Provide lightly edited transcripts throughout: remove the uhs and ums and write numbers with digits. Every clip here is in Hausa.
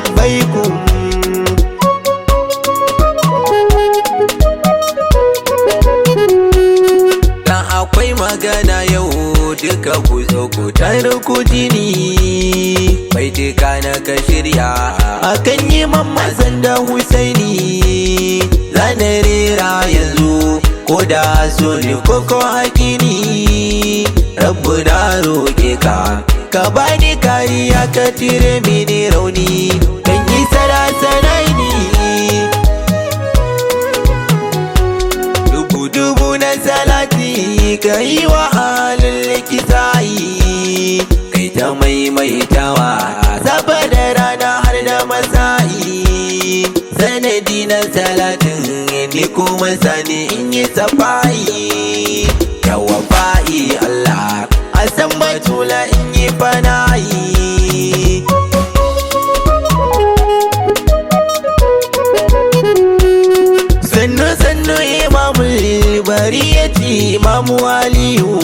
lambaikum. Dan akwai magana yau duka ku zo ku tare ku jini, bai duka na ka shirya akan yi mamazan da Husaini. Zana rera yanzu ko da so ne koko hakini, Rabbu na roƙe ka ka bani kariya ka tire mini rauni, kan yi sarasarai ni dubu na salati ka yi wa halin likitai, kai ta maimaitawa safa da rana har da masai. Sanadi na salatin ni kuma sani in yi safai, yawa fa'i Allah a san batula in yi fana'i. Sannu sannu imamul bariyati imamu Aliyu,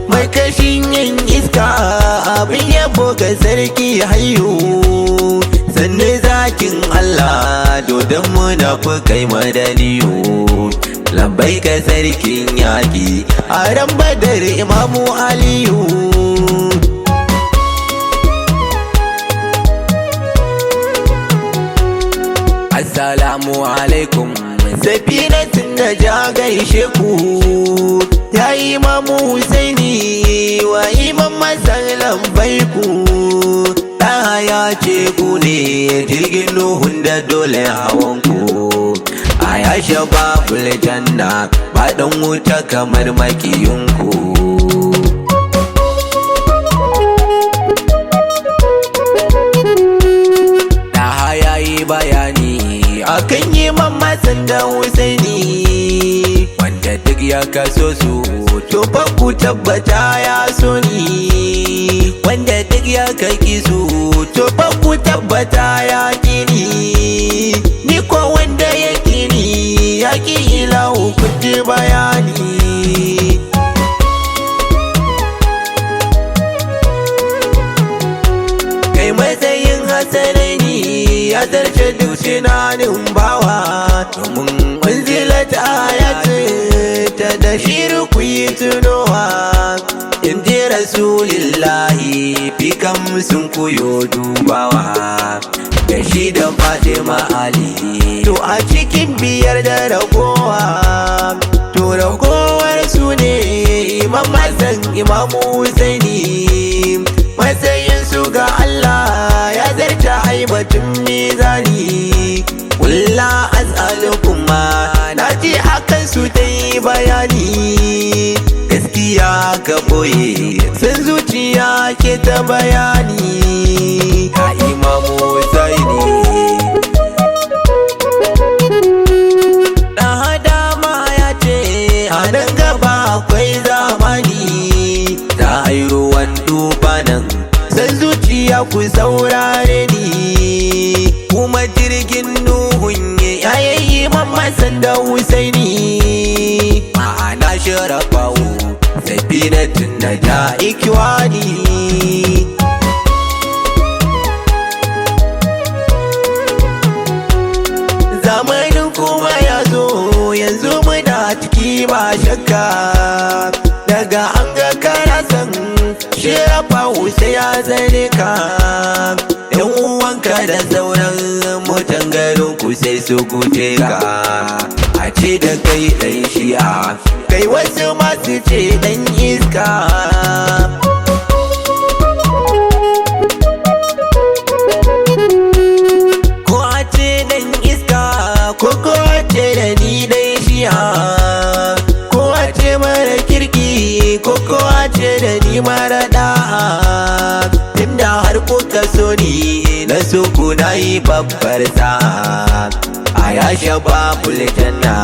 mai kashin yin iska abin yabo ga sarki hayu. Sannu zakin Allah dodon munafukai madaniyu, lambai ka sarkin yaƙi a ran Badar imamu Aliyu. Assalamu alaikum safinatin da ja gaishe ku, ya imamu Husaini wa imam Hassan lambaiku. Ya ce ku ne jirgin Nuhun da dole hawanku, a yashe babul janna ba dan wuta kamar makiyinku. Da yayi bayani akan yi mamazan da Husaini, wanda duk ya kaso su to fa ku tabbata ya so ni, wanda duk ya kaki su to fa ku tabbata ya kini. Ni ko wanda ya kini ya ki ilahu kuji bayani. Kai matsayin Hassanaini ya zarce duk tunanin bawa, domin manzilat ayatu ta da shiru ku yi tunowa. In ji Rasulillahi fi kam sun kuyo dubawa, da shi da Fatima Ali to a cikin biyar da ragowa. To ragowar su ne Imam Hassan imamu Husaini, matsayin su ga Allah ya zarta haibatun mizani. Kulla as'alukum ma na ji akan su ta yi bayani, gaskiya ka boye san zuciya ke ta bayani. Ya imamu Husaini dan hadama ya ce a nan gaba akwai zamani, ta ruwan dubanan san zuciya ku saurare ni. Kuma jirgin Nuhun ya yayi mamasan da Husaini, ma'ana sharafawo safinatun na da ikiwani. Zamanin kuma ya zo yanzu muna ciki ba shakka, daga an ga karasan sharafawo sai ya zane ka. Yan uwanka da sauran mutan garin ku sai su guje ka, a ce da kai ɗan shi'a, kai wasu masu ce ɗan iska. Ko a ce ɗan iska ko a ce da ni ɗan shi'a, ko a ce mara kirki ko a ce da ni mara ɗa'a. Tunda har kuka so ni na so ku na yi babbar sa'a, a yashe babul janna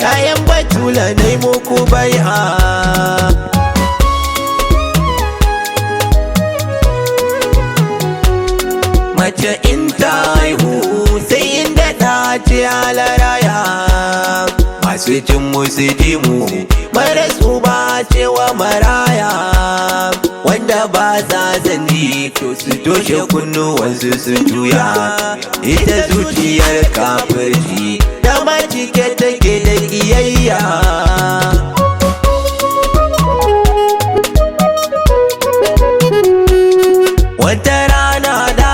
yayan batula na yi muku bai'a. Mace in ta haihu sai inda ta ce alaraya, masu jin musu ji mu marasu ba cewa maraya wanda ba za zanji to su toshe kunnuwansu su juya ita zuciyar kafirci da ma cike take da kiyayya. Wata rana da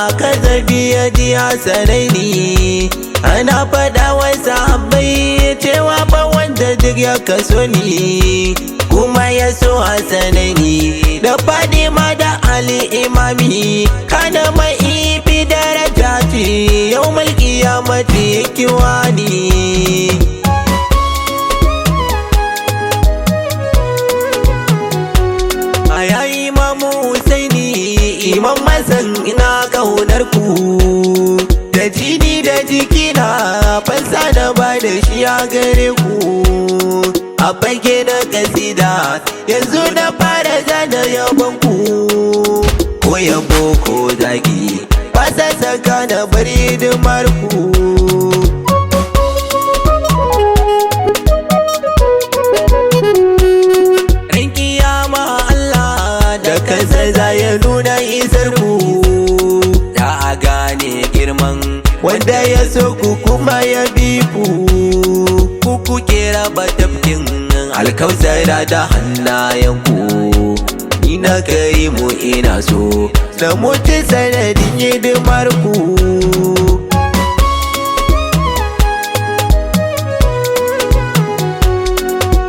aka zabi ya ji Hasanaini ana faɗa wa sahabbai cewa ba wanda duk ya kaso ni kuma ya so Hasanaini da Fadima da Ali imami kana mai ifi daraja ce yau mulki ya mace kiwani. Aya Imamu Husaini Imam Hassan ina kaunar ku da jini da jikina fansa da ba da shi a gare ku a fage na kasida yanzu na fara zana yabon ku ko yabo ko zagi ba sa saka na bari hidimar ku. Kansa za ya nuna isar ku da a gane girman wanda ya so ku kuma ya bi ku kuke raba tafkin alkausara da hannayen ku ni na kai mu ina so da mutu sanadin hidimar ku.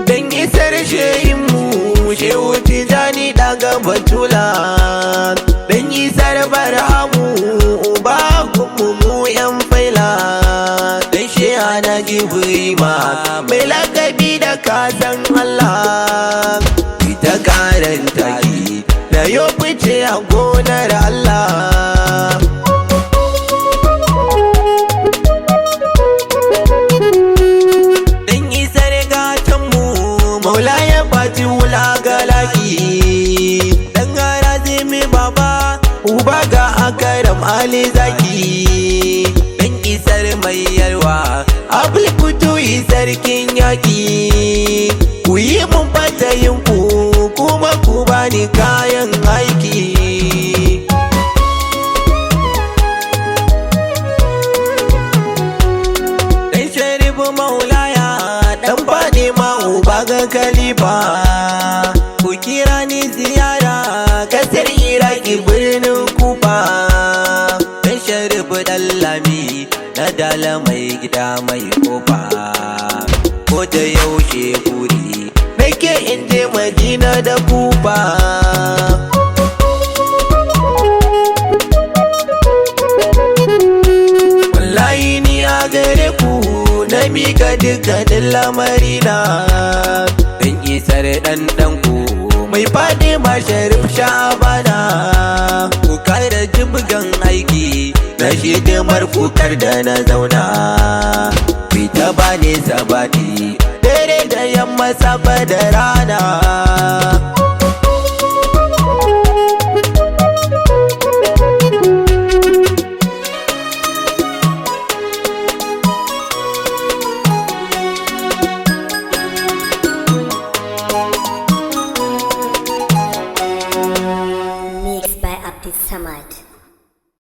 Dan isar shehin mu shehu Tijani daga Batula dan isar barhamu uba mu yan faila dan sheha na Jibrima mai lakabi da kasan Allah ita karanta ki da yo fice a gonar Allah. Dan isar gatan mu maula ya fati wula galaki dan Harazimi baba uba ga akaram Ali zaki dan isar mai yarwa abul kutuyi sarkin yaki ku yi mun fatayin ku kuma ku bani kayan aiki. Dan Sharifu maulaya dan Fadima uba ga Khalifa ku kira ni ziyara kasar Iraki birnin Kufa. Dan Sharifu dan Lami na dala mai gida mai kofa ko da yaushe buri nake in je Madina da Kufa. Wallahi ni a gare ku na mika dukkanin lamarina dan isar dan ku mai Fadima Sharif Sha'bana ku kare jibgan aiki na hidimar kukar da na zauna fita ba ne sabati dare da yamma safa da rana.